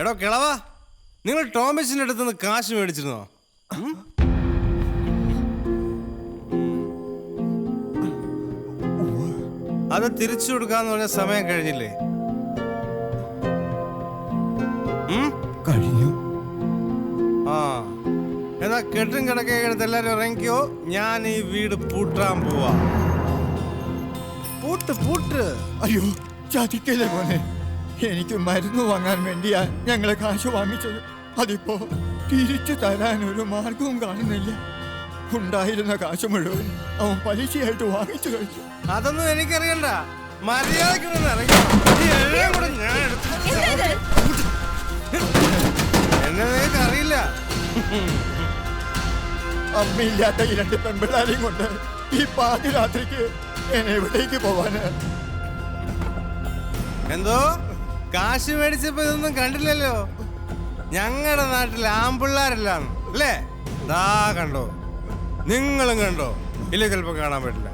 എടോ കിളവാ, നിങ്ങൾ ടോമിച്ചിന്റെ അടുത്തുനിന്ന് കാശ് മേടിച്ചിരുന്നോ? അത് തിരിച്ചു കൊടുക്കാന്ന് പറഞ്ഞ സമയം കഴിഞ്ഞില്ലേ? കഴിഞ്ഞു. ആ, എന്നാ കെട്ടും കിടക്കയൊക്കെ എടുത്ത് എല്ലാരും ഇറങ്ങിക്കോ. ഞാൻ ഈ വീട് പൂട്ടാൻ പോവാ. പൂട്ട്. അയ്യോ, ചതിക്കല്ലേ മോനെ. എനിക്ക് മരുന്ന് വാങ്ങാൻ വേണ്ടിയാ ഞങ്ങളെ കാശ് വാങ്ങിച്ചത്. അതിപ്പോ തിരിച്ചു തരാൻ ഒരു മാർഗവും കാണുന്നില്ല. ഉണ്ടായിരുന്ന കാശ് മുഴുവൻ അവൻ പലിശയായിട്ട് വാങ്ങിച്ചു കഴിച്ചു. അതൊന്നും എനിക്കറിയണ്ട. മര്യാദക്ക് ഇറങ്ങി. എന്നെ നിനക്ക് അറിയില്ല. അമ്മയില്ലാത്ത ഈ 2 പെൺപിള്ളാരെയും കൊണ്ട് ഈ പാതിരാത്രിക്ക് ഞാൻ എവിടേക്ക് പോവാന്? എന്തോ കാശ് മേടിച്ചപ്പോ ഇതൊന്നും കണ്ടില്ലല്ലോ. ഞങ്ങളുടെ നാട്ടിൽ ആമ്പിള്ളാരെല്ലാം അല്ലേ? ദാ കണ്ടോ, നിങ്ങളും കണ്ടോ? ഇല്ല, ചിലപ്പോ കാണാൻ പറ്റില്ല.